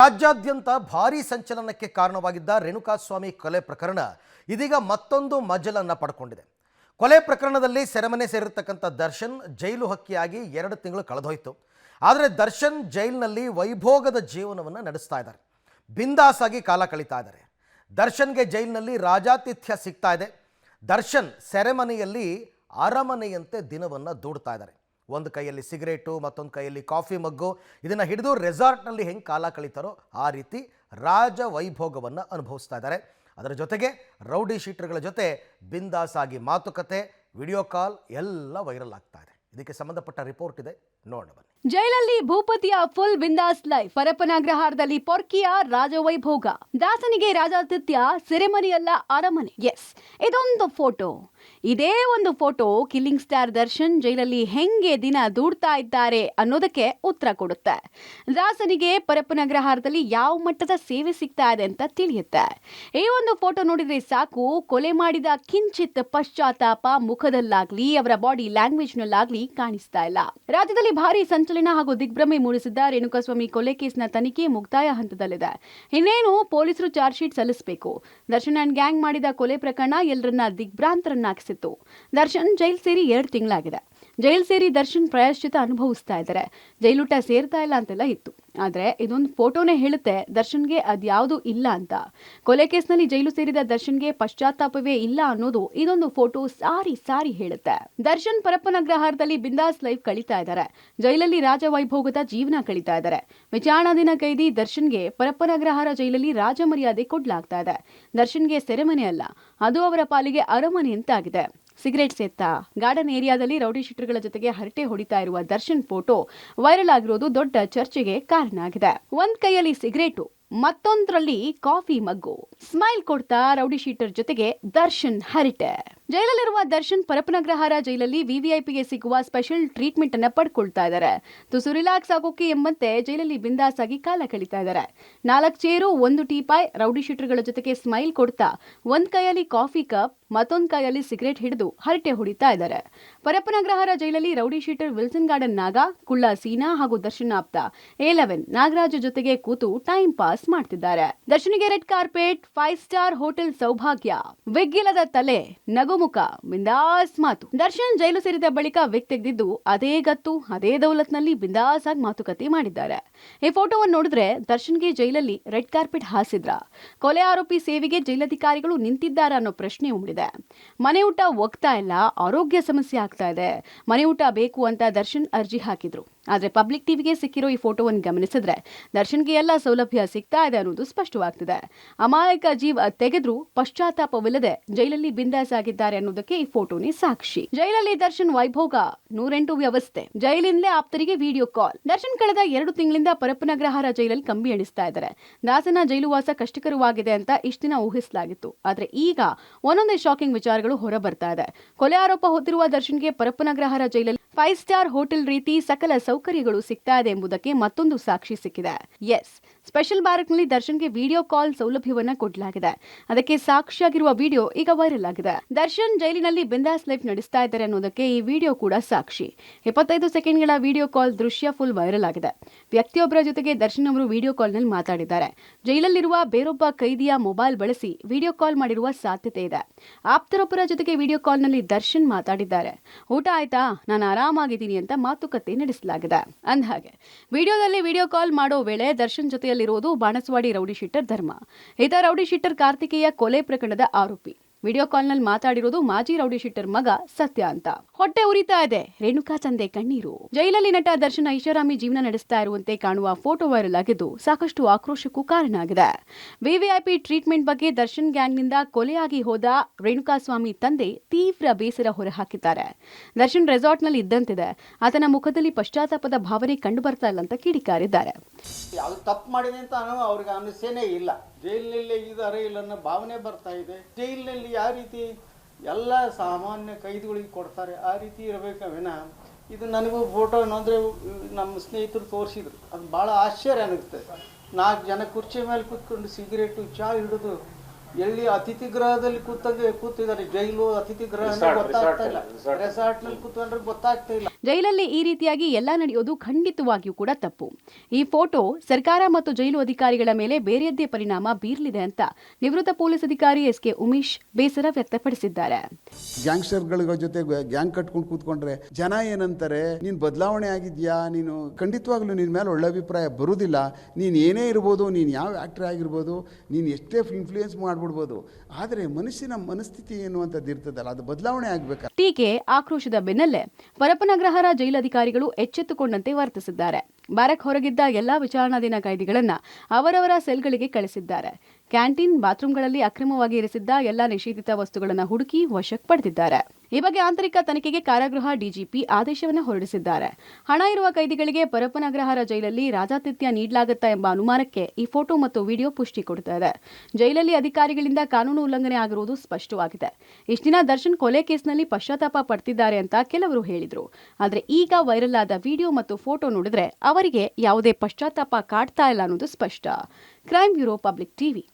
ರಾಜ್ಯಾದ್ಯಂತ ಭಾರೀ ಸಂಚಲನಕ್ಕೆ ಕಾರಣವಾಗಿದ್ದ ರೇಣುಕಾಸ್ವಾಮಿ ಕೊಲೆ ಪ್ರಕರಣ ಇದೀಗ ಮತ್ತೊಂದು ಮಜಲನ್ನು ಪಡ್ಕೊಂಡಿದೆ. ಕೊಲೆ ಪ್ರಕರಣದಲ್ಲಿ ಸೆರೆಮನೆ ಸೇರಿರತಕ್ಕಂಥ ದರ್ಶನ್ ಜೈಲು ಹಕ್ಕಿಯಾಗಿ 2 ತಿಂಗಳು ಕಳೆದೋಯ್ತು. ಆದರೆ ದರ್ಶನ್ ಜೈಲಿನಲ್ಲಿ ವೈಭೋಗದ ಜೀವನವನ್ನು ನಡೆಸ್ತಾ ಇದ್ದಾರೆ, ಬಿಂದಾಸ್ ಆಗಿ ಕಾಲ ಕಳೀತಾ ಇದ್ದಾರೆ. ದರ್ಶನ್ಗೆ ಜೈಲಿನಲ್ಲಿ ರಾಜಾತಿಥ್ಯ ಸಿಗ್ತಾ ಇದೆ. ದರ್ಶನ್ ಸೆರೆಮನೆಯಲ್ಲಿ ಅರಮನೆಯಂತೆ ದಿನವನ್ನು ದೂಡ್ತಾ ಇದ್ದಾರೆ. ಒಂದು ಕೈಯಲ್ಲಿ ಸಿಗರೇಟು, ಮತ್ತೊಂದು ಕೈಯಲ್ಲಿ ಕಾಫಿ ಮಗ್ಗು. ಇದನ್ನು ಹಿಡಿದು ರೆಸಾರ್ಟ್ನಲ್ಲಿ ಹೆಂಗೆ ಕಾಲ ಕಳೀತಾರೋ ಆ ರೀತಿ ರಾಜ ವೈಭೋಗವನ್ನು ಅನುಭವಿಸ್ತಾ ಇದ್ದಾರೆ. ಅದರ ಜೊತೆಗೆ ರೌಡಿ ಶೀಟರ್ಗಳ ಜೊತೆ ಬಿಂದಾಸ್ ಆಗಿ ಮಾತುಕತೆ, ವಿಡಿಯೋ ಕಾಲ್ ಎಲ್ಲ ವೈರಲ್ ಆಗ್ತಾ ಇದೆ. ಇದಕ್ಕೆ ಸಂಬಂಧಪಟ್ಟ ರಿಪೋರ್ಟ್ ಇದೆ, ನೋಡೋಣ ಬನ್ನಿ. ಜೈಲಲ್ಲಿ ಭೂಪತಿಯ ಫುಲ್ ಬಿಂದಾಸ್ ಲೈಫ್, ಪರಪ್ಪನಗ್ರಹಾರದಲ್ಲಿ ಪೊರ್ಕಿಯ ರಾಜವೈಭೋಗ, ದಾಸನಿಗೆ ರಾಜಾತಿಥ್ಯ, ಸೆರೆಮನೆಯಲ್ಲ ಅರಮನೆ. ಎಸ್, ಇದೊಂದು ಫೋಟೋ. ಇದೇ ಒಂದು ಫೋಟೋ ಕಿಲ್ಲಿಂಗ್ ಸ್ಟಾರ್ ದರ್ಶನ್ ಜೈಲಲ್ಲಿ ಹೆಂಗೆ ದಿನ ದೂಡ್ತಾ ಇದ್ದಾರೆ ಅನ್ನೋದಕ್ಕೆ ಉತ್ತರ ಕೊಡುತ್ತೆ. ದಾಸನಿಗೆ ಪರಪ್ಪನಗ್ರಹಾರದಲ್ಲಿ ಯಾವ ಮಟ್ಟದ ಸೇವೆ ಸಿಗ್ತಾ ಇದೆ ಅಂತ ತಿಳಿಯುತ್ತೆ. ಈ ಒಂದು ಫೋಟೋ ನೋಡಿದ್ರೆ ಸಾಕು, ಕೊಲೆ ಮಾಡಿದ ಕಿಂಚಿತ್ ಪಶ್ಚಾತ್ತಾಪ ಮುಖದಲ್ಲಾಗ್ಲಿ ಅವರ ಬಾಡಿ ಲ್ಯಾಂಗ್ವೇಜ್ ನಲ್ಲಾಗ್ಲಿ ಕಾಣಿಸ್ತಾ ಇಲ್ಲ. ರಾಜ್ಯದಲ್ಲಿ ಭಾರಿ ಸಂಚಲನ ಹಾಗೂ ದಿಗ್ಭ್ರಮೆ ಮೂಡಿಸಿದ್ದ ರೇಣುಕಾಸ್ವಾಮಿ ಕೊಲೆ ಕೇಸ್ನ ತನಿಖೆ ಮುಕ್ತಾಯ ಹಂತದಲ್ಲಿದೆ. ಇನ್ನೇನು ಪೊಲೀಸರು ಚಾರ್ಜ್ ಶೀಟ್ ಸಲ್ಲಿಸಬೇಕು. ದರ್ಶನ್ ಅಂಡ್ ಗ್ಯಾಂಗ್ ಮಾಡಿದ ಕೊಲೆ ಪ್ರಕರಣ ಎಲ್ಲರನ್ನ ದಿಗ್ಭ್ರಾಂತರನ್ನಾಗಿಸಿತ್ತು. ದರ್ಶನ್ ಜೈಲ್ ಸೇರಿ 2 ತಿಂಗಳಾಗಿದೆ. ಜೈಲ್ ಸೇರಿ ದರ್ಶನ್ ಪ್ರಾಯಶ್ಚಿತ ಅನುಭವಿಸ್ತಾ ಇದ್ದಾರೆ. ಜೈಲೂಟ ಸೇರ್ತಾ ಇಲ್ಲ ಅಂತೆಲ್ಲ ಇತ್ತು. ಆದ್ರೆ ಇದೊಂದು ಫೋಟೋನೇ ಹೇಳುತ್ತೆ ದರ್ಶನ್ಗೆ ಅದ್ಯಾವುದು ಇಲ್ಲ ಅಂತ. ಕೊಲೆ ಕೇಸ್ನಲ್ಲಿ ಜೈಲು ಸೇರಿದ ದರ್ಶನ್ಗೆ ಪಶ್ಚಾತ್ತಾಪವೇ ಇಲ್ಲ ಅನ್ನೋದು ಇದೊಂದು ಫೋಟೋ ಸಾರಿ ಹೇಳುತ್ತೆ. ದರ್ಶನ್ ಪರಪ್ಪನಗ್ರಹಾರದಲ್ಲಿ ಬಿಂದಾಸ್ ಲೈಫ್ ಕಳೀತಾ ಇದ್ದಾರೆ. ಜೈಲಲ್ಲಿ ರಾಜವೈಭೋಗದ ಜೀವನ ಕಳೀತಾ ಇದ್ದಾರೆ. ವಿಚಾರಣಾಧೀನ ಕೈದಿ ದರ್ಶನ್ಗೆ ಪರಪ್ಪನಗ್ರಹಾರ ಜೈಲಲ್ಲಿ ರಾಜ ಮರ್ಯಾದೆ ಕೊಡ್ಲಾಗ್ತಾ ಇದೆ. ದರ್ಶನ್ಗೆ ಸೆರೆಮನೆ ಅಲ್ಲ, ಅದು ಅವರ ಪಾಲಿಗೆ ಅರಮನೆ ಅಂತಾಗಿದೆ. ಸಿಗರೇಟ್ ಸೇತ್ತ ಗಾರ್ಡನ್ ಏರಿಯಾದಲ್ಲಿ ರೌಡಿ ಶೀಟರ್ಗಳ ಜೊತೆಗೆ ಹರಟೆ ಹೊಡಿತಾ ಇರುವ ದರ್ಶನ್ ಫೋಟೋ ವೈರಲ್ ಆಗಿರೋದು ದೊಡ್ಡ ಚರ್ಚೆಗೆ ಕಾರಣ ಆಗಿದೆ. ಒಂದ್ ಕೈಯಲ್ಲಿ ಸಿಗರೇಟು, ಮತ್ತೊಂದರಲ್ಲಿ ಕಾಫಿ ಮಗ್ಗು. ಸ್ಮೈಲ್ ಕೊಡ್ತಾ ರೌಡಿ ಶೀಟರ್ ಜೊತೆಗೆ ದರ್ಶನ್ ಹರಟೆ. ಜೈಲಲ್ಲಿರುವ ದರ್ಶನ್ ಪರಪ್ಪನಗ್ರಹಾರ ಜೈಲಲ್ಲಿ ವಿವಿಐಪಿಗೆ ಸಿಗುವ ಸ್ಪೆಷಲ್ ಟ್ರೀಟ್ಮೆಂಟ್ ಅನ್ನ ಪಡ್ಕೊಳ್ತಾ ಇದ್ದಾರೆ. ತುಸು ರಿಲಾಕ್ಸ್ ಆಗೋಕೆ ಎಂಬಂತೆ ಜೈಲಲ್ಲಿ ಬಿಂದಾಸ್ ಆಗಿ ಕಾಲ ಕಳೀತಾ ಇದ್ದಾರೆ. 4 ಚೇರು, 1 ಟೀಪಾಯ್, ರೌಡಿ ಶೀಟರ್ಗಳ ಜೊತೆಗೆ ಸ್ಮೈಲ್ ಕೊಡ್ತಾ ಒಂದ್ ಕೈಯಲ್ಲಿ ಕಾಫಿ ಕಪ್, ಮತ್ತೊಂದ್ ಕೈಯಲ್ಲಿ ಸಿಗರೇಟ್ ಹಿಡಿದು ಹರಟೆ ಹೊಡಿತಾ ಇದ್ದಾರೆ. ಪರಪ್ಪನಗ್ರಹಾರ ಜೈಲಲ್ಲಿ ರೌಡಿ ಶೀಟರ್ ವಿಲ್ಸನ್ ಗಾರ್ಡನ್ ನಾಗ, ಕುಳ್ಳ ಸೀನಾ ಹಾಗೂ ದರ್ಶನ್ ಆಪ್ತ A11 ನಾಗರಾಜ್ ಜೊತೆಗೆ ಕೂತು ಟೈಮ್ ಪಾಸ್ ಮಾಡ್ತಿದ್ದಾರೆ. ದರ್ಶನ್ಗೆ ರೆಡ್ ಕಾರ್ಪೆಟ್, 5 ಸ್ಟಾರ್ ಹೋಟೆಲ್ ಸೌಭಾಗ್ಯ, ವಿಗ್ಗಿಲ್ಲದ ತಲೆ, ನಗುಮುಖ, ಬಿಂದಾಸ್ ಮಾತು. ದರ್ಶನ್ ಜೈಲು ಸೇರಿದ ಬಳಿಕ ವಿಗ್ ತೆಗೆದಿದ್ದು ಅದೇ ಗತ್ತು, ಅದೇ ದೌಲತ್ನಲ್ಲಿ ಬಿಂದಾಸ್ ಆಗಿ ಮಾತುಕತೆ ಮಾಡಿದ್ದಾರೆ. ಈ ಫೋಟೋವನ್ನು ನೋಡಿದ್ರೆ ದರ್ಶನ್ಗೆ ಜೈಲಲ್ಲಿ ರೆಡ್ ಕಾರ್ಪೆಟ್ ಹಾಸಿದ್ರ, ಕೊಲೆ ಆರೋಪಿ ಸೇವೆಗೆ ಜೈಲಧಿಕಾರಿಗಳು ನಿಂತಿದ್ದಾರ ಅನ್ನೋ ಪ್ರಶ್ನೆ ಮೂಡಿದೆ. ಮನೆ ಊಟ ಒಗ್ತಾ ಇಲ್ಲ, ಆರೋಗ್ಯ ಸಮಸ್ಯೆ ಆಗ್ತಾ ಇದೆ, ಮನೆ ಊಟ ಬೇಕು ಅಂತ ದರ್ಶನ್ ಅರ್ಜಿ ಹಾಕಿದ್ರು. ಆದ್ರೆ ಪಬ್ಲಿಕ್ ಟಿವಿಗೆ ಸಿಕ್ಕಿರೋ ಈ ಫೋಟೋವನ್ನು ಗಮನಿಸಿದ್ರೆ ದರ್ಶನ್ಗೆ ಎಲ್ಲ ಸೌಲಭ್ಯ ಸಿಗ್ತಾ ಇದೆ ಅನ್ನೋದು ಸ್ಪಷ್ಟವಾಗ್ತಿದೆ. ಅಮಾಯಕ ಜೀವ ತೆಗೆದ್ರು ಪಶ್ಚಾತ್ತಾಪವಿಲ್ಲದೆ ಜೈಲಲ್ಲಿ ಬಿಂದಾಸ್ ಆಗಿದ್ದಾರೆ ಅನ್ನೋದಕ್ಕೆ ಈ ಫೋಟೋನೇ ಸಾಕ್ಷಿ. ಜೈಲಲ್ಲಿ ದರ್ಶನ್ ವೈಭೋಗ, 108 ವ್ಯವಸ್ಥೆ, ಜೈಲಿಂದಲೇ ಆಪ್ತರಿಗೆ ವಿಡಿಯೋ ಕಾಲ್. ದರ್ಶನ್ ಕಳೆದ 2 ತಿಂಗಳಿಂದ ಪರಪ್ಪನಗ್ರಹಾರ ಜೈಲಲ್ಲಿ ಕಂಬಿ ಎಣಿಸ್ತಾ ಇದ್ದಾರೆ. ದಾಸನ ಜೈಲುವಾಸ ಕಷ್ಟಕರವಾಗಿದೆ ಅಂತ ಇಷ್ಟ ದಿನ ಊಹಿಸಲಾಗಿತ್ತು. ಆದ್ರೆ ಈಗ ಒಂದೊಂದೇ ಶಾಕಿಂಗ್ ವಿಚಾರಗಳು ಹೊರ ಬರ್ತಾ ಇದೆ. ಕೊಲೆ ಆರೋಪ ಹೊತ್ತಿರುವ ದರ್ಶನ್ಗೆ ಪರಪ್ಪನಗ್ರಹಾರ ಜೈಲಲ್ಲಿ 5 ಸ್ಟಾರ್ ಹೋಟೆಲ್ ರೀತಿ ಸಕಲ ಸೌಕರ್ಯಗಳು ಸಿಗ್ತಾ ಇದೆ ಎಂಬುದಕ್ಕೆ ಮತ್ತೊಂದು ಸಾಕ್ಷಿ ಸಿಕ್ಕಿದೆ. ಎಸ್, ಸ್ಪೆಷಲ್ ಬ್ಯಾರಕ್ನಲ್ಲಿ ದರ್ಶನ್ಗೆ ವಿಡಿಯೋ ಕಾಲ್ ಸೌಲಭ್ಯವನ್ನ ಕೊಡಲಾಗಿದೆ. ಅದಕ್ಕೆ ಸಾಕ್ಷಿಯಾಗಿರುವ ವಿಡಿಯೋ ಈಗ ವೈರಲ್ ಆಗಿದೆ. ದರ್ಶನ್ ಜೈಲಿನಲ್ಲಿ ಬಿಂದಾಸ್ ಲೈಫ್ ನಡೆಸ್ತಾ ಇದ್ದಾರೆ ಅನ್ನೋದಕ್ಕೆ ಈ ವಿಡಿಯೋ ಕೂಡ ಸಾಕ್ಷಿ. 25 ಸೆಕೆಂಡ್ಗಳ ವಿಡಿಯೋ ಕಾಲ್ ದೃಶ್ಯ ಫುಲ್ ವೈರಲ್ ಆಗಿದೆ. ವ್ಯಕ್ತಿಯೊಬ್ಬರ ಜೊತೆಗೆ ದರ್ಶನ್ ಅವರು ವಿಡಿಯೋ ಕಾಲ್ ನಲ್ಲಿ ಮಾತಾಡಿದ್ದಾರೆ. ಜೈಲಲ್ಲಿರುವ ಬೇರೊಬ್ಬ ಕೈದಿಯ ಮೊಬೈಲ್ ಬಳಸಿ ವಿಡಿಯೋ ಕಾಲ್ ಮಾಡಿರುವ ಸಾಧ್ಯತೆ ಇದೆ. ಆಪ್ತರೊಬ್ಬರ ಜೊತೆಗೆ ವಿಡಿಯೋ ಕಾಲ್ ನಲ್ಲಿ ದರ್ಶನ್ ಮಾತಾಡಿದ್ದಾರೆ. ಊಟ ಆಯ್ತಾ, ನಾನು ಆರಾಮಾಗಿದ್ದೀನಿ ಅಂತ ಮಾತುಕತೆ ನಡೆಸಲಾಗಿದೆ. ಅಂದಹಾಗೆ ವಿಡಿಯೋದಲ್ಲಿ ವಿಡಿಯೋ ಕಾಲ್ ಮಾಡೋ ವೇಳೆ ದರ್ಶನ್ ಜೊತೆಯಲ್ಲಿರುವುದು ಬಾಣಸ್ವಾಡಿ ರೌಡಿ ಶೀಟರ್ ಧರ್ಮ. ಈತ ರೌಡಿ ಶೀಟರ್ ಕಾರ್ತಿಕೇಯ ಕೊಲೆ ಪ್ರಕರಣದ ಆರೋಪಿ. ವಿಡಿಯೋ ಕಾಲ್ನಲ್ಲಿ ಮಾತಾಡಿರೋದು ಮಾಜಿ ರೌಡಿ ಶೀಟರ್ ಮಗ ಸತ್ಯ ಅಂತ. ಹೊಟ್ಟೆ ಉರಿತಾ ಇದೆ, ರೇಣುಕಾ ತಂದೆ ಕಣ್ಣೀರು. ಜೈಲಲ್ಲಿ ನಟ ದರ್ಶನ್ ಐಷಾರಾಮಿ ಜೀವನ ನಡೆಸ್ತಾ ಇರುವಂತೆ ಕಾಣುವ ಫೋಟೋ ವೈರಲ್ ಆಗಿದ್ದು ಸಾಕಷ್ಟು ಆಕ್ರೋಶಕ್ಕೂ ಕಾರಣ ಆಗಿದೆ. ವಿವಿಐಪಿ ಟ್ರೀಟ್ಮೆಂಟ್ ಬಗ್ಗೆ ದರ್ಶನ್ ಗ್ಯಾಂಗ್ನಿಂದ ಕೊಲೆಯಾಗಿ ಹೋದ ರೇಣುಕಾಸ್ವಾಮಿ ತಂದೆ ತೀವ್ರ ಬೇಸರ ಹೊರಹಾಕಿದ್ದಾರೆ. ದರ್ಶನ್ ರೆಸಾರ್ಟ್ನಲ್ಲಿ ಇದ್ದಂತಿದೆ, ಆತನ ಮುಖದಲ್ಲಿ ಪಶ್ಚಾತ್ತಾಪದ ಭಾವನೆ ಕಂಡು ಬರ್ತಾ ಇಲ್ಲ ಅಂತ ಕಿಡಿಕಾರಿದ್ದಾರೆ. ಯಾವುದು ತಪ್ಪು ಮಾಡಿದೆ ಅಂತ ಅವ್ರಿಗೆ ಅನಿಸೇನೇ ಇಲ್ಲ. ಜೈಲಿನಲ್ಲಿ ಇದ್ದಾರೆ ಇಲ್ಲ ಅನ್ನೋ ಭಾವನೆ ಬರ್ತಾ ಇದೆ. ಜೈಲಿನಲ್ಲಿ ಯಾವ ರೀತಿ ಎಲ್ಲ ಸಾಮಾನ್ಯ ಕೈದಿಗಳಿಗೆ ಕೊಡ್ತಾರೆ ಆ ರೀತಿ ಇರಬೇಕವೇನ. ಇದು ನನಗೂ ಫೋಟೋ ಏನಂದರೆ ನಮ್ಮ ಸ್ನೇಹಿತರು ತೋರಿಸಿದ್ರು, ಅದು ಭಾಳ ಆಶ್ಚರ್ಯ ಅನ್ನಿಸ್ತದೆ. 4 ಜನ ಕುರ್ಚಿ ಮೇಲೆ ಕೂತ್ಕೊಂಡು ಸಿಗರೇಟು ಚಾ ಹಿಡಿದು ಎಲ್ಲಿ ಅತಿಥಿ ಗೃಹದಲ್ಲಿ ಕೂತಿದ್ದಾರೆ. ಜೈಲು ಅತಿಥಿ ಗೃಹ ಗೊತ್ತಾಗ್ತಾ ಇಲ್ಲ, ರೆಸಾರ್ಟ್ನಲ್ಲಿ ಕೂತ್ಕೊಂಡ್ರೆ ಗೊತ್ತಾಗ್ತಾ ಇಲ್ಲ. ಜೈಲಲ್ಲಿ ಈ ರೀತಿಯಾಗಿ ಎಲ್ಲ ನಡೆಯೋದು ಖಂಡಿತವಾಗಿಯೂ ಕೂಡ ತಪ್ಪು. ಈ ಫೋಟೋ ಸರ್ಕಾರ ಮತ್ತು ಜೈಲು ಅಧಿಕಾರಿಗಳ ಮೇಲೆ ಬೇರೆಯದ್ದೇ ಪರಿಣಾಮ ಬೀರಲಿದೆ ಅಂತ ನಿವೃತ್ತ ಪೊಲೀಸ್ ಅಧಿಕಾರಿ ಎಸ್.ಕೆ. ಉಮೇಶ್ ಬೇಸರ ವ್ಯಕ್ತಪಡಿಸಿದ್ದಾರೆ. ಗ್ಯಾಂಗ್ಸ್ಟರ್ಗಳ ಜೊತೆ ಗ್ಯಾಂಗ್ ಕಟ್ಕೊಂಡು ಕೂತ್ಕೊಂಡ್ರೆ ಜನ ಏನಂತಾರೆ, ನೀನು ಬದಲಾವಣೆ ಆಗಿದ್ಯಾ, ನೀನು ಖಂಡಿತವಾಗ್ಲೂ ನಿನ್ನ ಮೇಲೆ ಒಳ್ಳೆ ಅಭಿಪ್ರಾಯ ಬರುವುದಿಲ್ಲ, ನೀನು ಏನೇ ಇರ್ಬೋದು, ನೀನು ಯಾವ ಆ್ಯಕ್ಟರ್ ಆಗಿರ್ಬೋದು, ನೀನು ಎಷ್ಟೇ ಇನ್ಫ್ಲೂಯೆನ್ಸ್ ಮಾಡಿಬಿಡ್ಬೋದು, ಆದರೆ ಮನುಷ್ಯನ ಮನಸ್ಥಿತಿ ಎನ್ನುವಂಥದ್ದು ಇರ್ತದಲ್ಲ, ಅದು ಬದಲಾವಣೆ ಆಗಬೇಕು. ಟೀಕೆ ಆಕ್ರೋಶದ ಬೆನ್ನಲ್ಲೇ ಪರಪ್ಪನಗ್ರಹಾರ ಜೈಲಧಿಕಾರಿಗಳು ಎಚ್ಚೆತ್ತುಕೊಂಡಂತೆ ವರ್ತಿಸಿದ್ದಾರೆ. ಬ್ಯಾರಕ್ ಹೊರಗಿದ್ದ ಎಲ್ಲಾ ವಿಚಾರಣಾಧೀನ ಕೈದಿಗಳನ್ನ ಅವರವರ ಸೆಲ್ಗಳಿಗೆ ಕಳಿಸಿದ್ದಾರೆ. ಕ್ಯಾಂಟೀನ್, ಬಾತ್ರೂಂಗಳಲ್ಲಿ ಅಕ್ರಮವಾಗಿ ಇರಿಸಿದ್ದ ಎಲ್ಲಾ ನಿಷೇಧಿತ ವಸ್ತುಗಳನ್ನು ಹುಡುಕಿ ವಶಕ್ಕೆ ಪಡೆದಿದ್ದಾರೆ. ಈ ಬಗ್ಗೆ ಆಂತರಿಕ ತನಿಖೆಗೆ ಕಾರಾಗೃಹ ಡಿಜಿಪಿ ಆದೇಶವನ್ನು ಹೊರಡಿಸಿದ್ದಾರೆ. ಹಣ ಇರುವ ಕೈದಿಗಳಿಗೆ ಪರಪ್ಪನಗ್ರಹಾರ ಜೈಲಲ್ಲಿ ರಾಜಾತಿಥ್ಯ ನೀಡಲಾಗುತ್ತಾ ಎಂಬ ಅನುಮಾನಕ್ಕೆ ಈ ಫೋಟೋ ಮತ್ತು ವಿಡಿಯೋ ಪುಷ್ಟಿ ಕೊಡ್ತಾ ಇದೆ. ಜೈಲಲ್ಲಿ ಅಧಿಕಾರಿಗಳಿಂದ ಕಾನೂನು ಉಲ್ಲಂಘನೆ ಆಗಿರುವುದು ಸ್ಪಷ್ಟವಾಗಿದೆ. ಇಷ್ಟು ದಿನ ದರ್ಶನ್ ಕೊಲೆ ಕೇಸ್ನಲ್ಲಿ ಪಶ್ಚಾತ್ತಾಪ ಪಡ್ತಿದ್ದಾರೆ ಅಂತ ಕೆಲವರು ಹೇಳಿದ್ರು. ಆದರೆ ಈಗ ವೈರಲ್ ಆದ ವಿಡಿಯೋ ಮತ್ತು ಫೋಟೋ ನೋಡಿದ್ರೆ ಅವರಿಗೆ ಯಾವುದೇ ಪಶ್ಚಾತ್ತಾಪ ಕಾಡ್ತಾ ಇಲ್ಲ ಅನ್ನೋದು ಸ್ಪಷ್ಟ. Crime bureau, public TV.